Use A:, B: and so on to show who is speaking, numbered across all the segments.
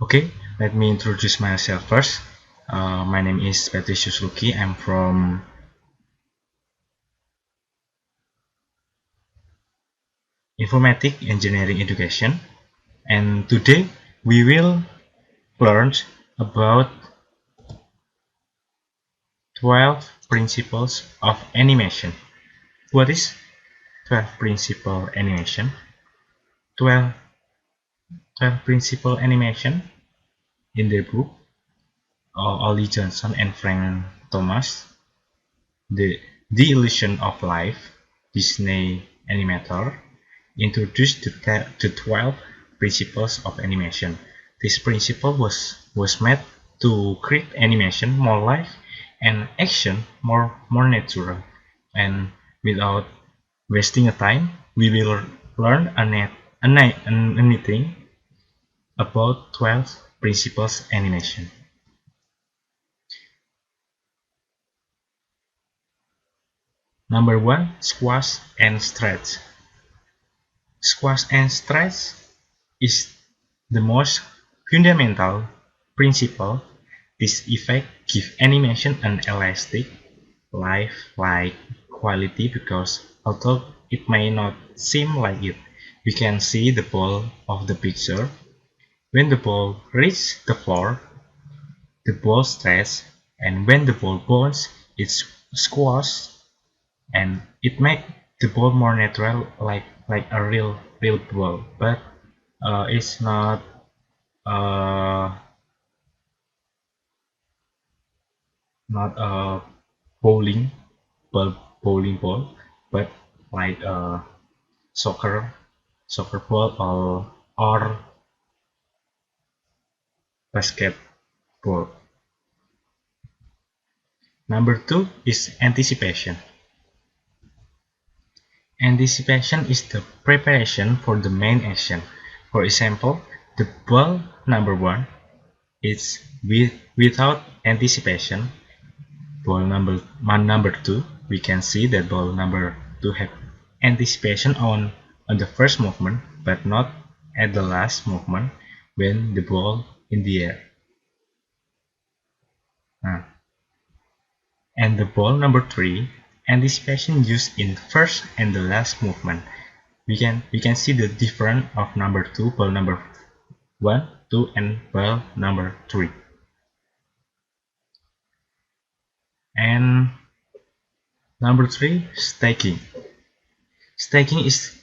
A: Okay, let me introduce myself first. My name is Patricius Luky. I'm from Informatic Engineering Education, and today we will learn about 12 principles of animation. What is 12 principle animation? 12, 12 principle animation in the book Ollie Johnson and Frank Thomas, the Illusion of Life, Disney animator, introduced the 12 principles of animation. This principle was made to create animation more life and action more natural. And without wasting a time, we will learn anything about 12 principles animation. Number 1, squash and stretch. Squash and stretch is the most fundamental principle. This effect gives animation an elastic, lifelike quality because although it may not seem like it, we can see the ball of the picture. When the ball reaches the floor, the ball stretches, and when the ball bounces, it's squashed, and it makes the ball more natural, like a real ball. But it's uh, not a bowling bowling ball, but like a soccer ball or basketball. Number 2 is anticipation. Anticipation is the preparation for the main action. For example, the ball number 1 is without anticipation. Ball number 2, we can see that ball number 2 have anticipation on the first movement, but not at the last movement when the ball in the air. And the ball number 3, anticipation used in first and the last movement. We can see the difference of number 2, ball number 1, 2, and ball number 3. And number 3, staking. Staking is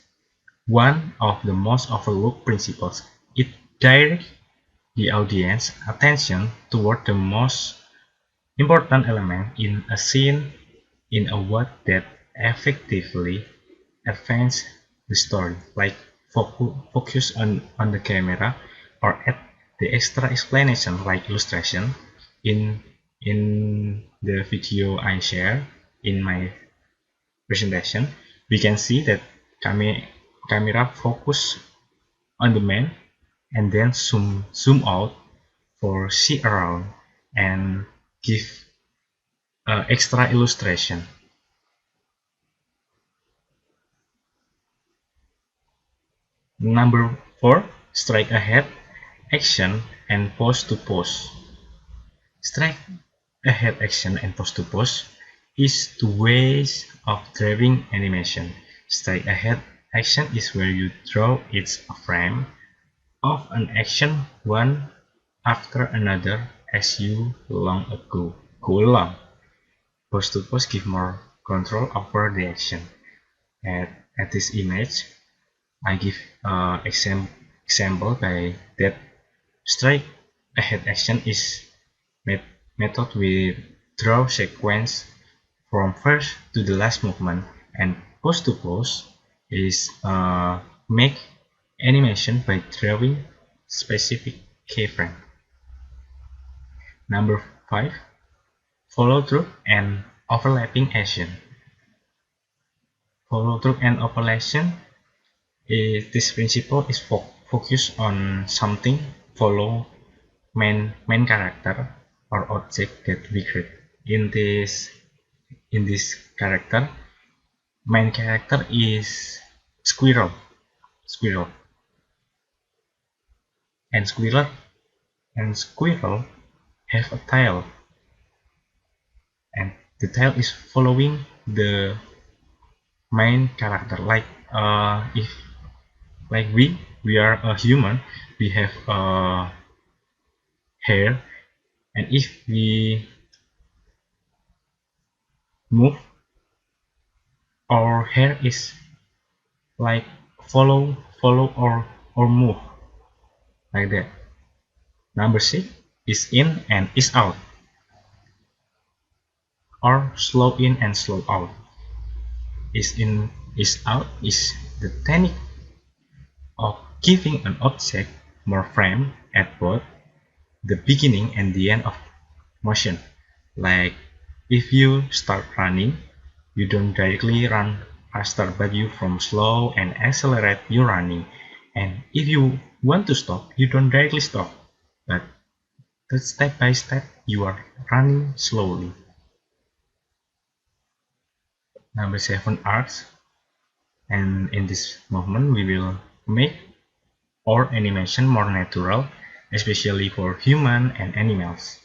A: one of the most overlooked principles. It directs the audience attention toward the most important element in a scene in a way that effectively advances the story, like focus on the camera or add the extra explanation like illustration in the video I share in my presentation. We can see that camera focus on the man and then zoom out for see around and give extra illustration. Number 4, strike ahead action and pose to pose. Strike ahead action and pose to pose is two ways of drawing animation. Strike ahead action is where you draw each frame of an action one after another as you go along. Pose to pose give more control over the action. At this image, I give example by that strike ahead action is method with draw sequence from first to the last movement, and pose to pose is make animation by drawing specific keyframe. Number 5, follow through and overlapping action. Follow through and overlapping this principle is focused on something, follow main character or object that we create. In this character, main character is squirrel, and squirrel and squirrel have a tail, and the tail is following the main character. If like we are a human, we have hair, and if we move, our hair is like follow or move like that. Number 6 is in and is out, or slow in and slow out. Is in is out is the technique of giving an object more frame at both the beginning and the end of motion. Like if you start running, you don't directly run faster, but you from slow and accelerate your running. And if you want to stop, you don't directly stop, but step by step you are running slowly. Number 7 arcs, and in this movement we will make our animation more natural, especially for human and animals.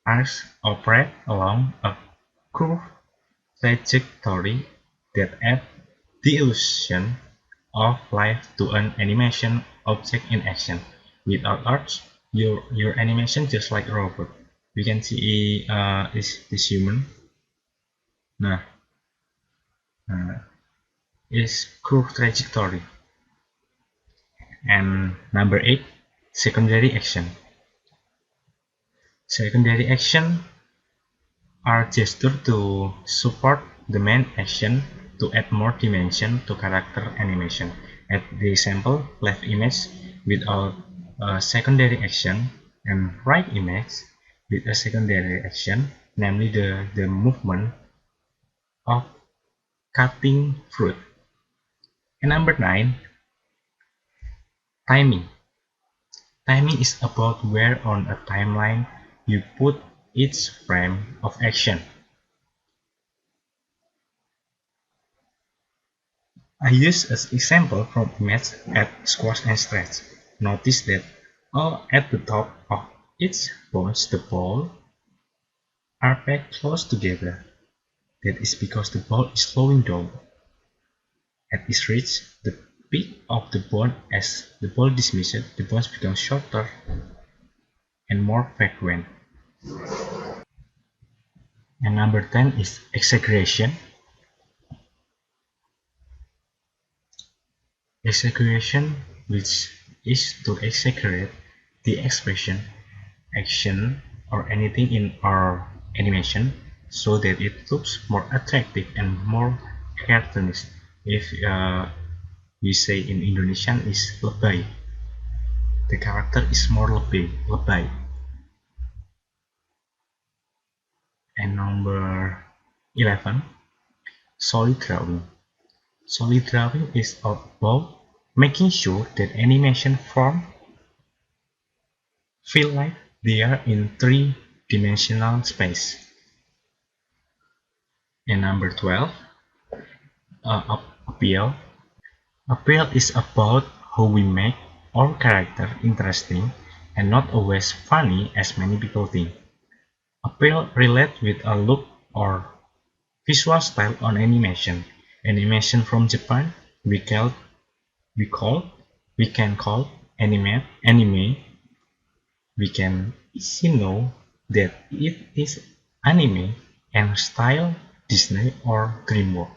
A: Arcs operate along a curved trajectory that adds the illusion of life to an animation object in action. Without arcs, your animation just like a robot. We can see is this human. Nah, is curved trajectory. And number 8, secondary action. Secondary action are gestures to support the main action to add more dimension to character animation. At the example, left image without a secondary action and right image with a secondary action, namely the movement of cutting fruit. And number 9, timing. Timing is about where on a timeline you put each frame of action. I use as example from image at squash and stretch. Notice that all at the top of each bones the ball are packed close together. That is because the ball is slowing down. At its reach, the peak of the bone as the ball dismisses, the bones become shorter and more frequent. And number 10 is exaggeration. Exaggeration, which is to exaggerate the expression, action, or anything in our animation so that it looks more attractive and more cartoonish. If we say in Indonesian is lebay, the character is more lebay. And number 11, solid drawing. Solid drawing is about making sure that animation forms feel like they are in three-dimensional space. And number 12, appeal. Appeal is about how we make our character interesting and not always funny as many people think. Appeal relates with a look or visual style on animation. Animation from Japan we can call anime. We can easily know that it is anime and style Disney or DreamWorks.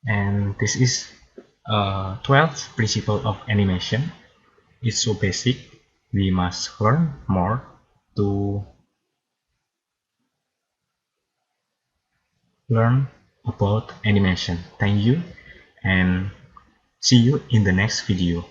A: And this is 12 principle of animation. It's so basic. We must learn more to learn about animation. Thank you and see you in the next video.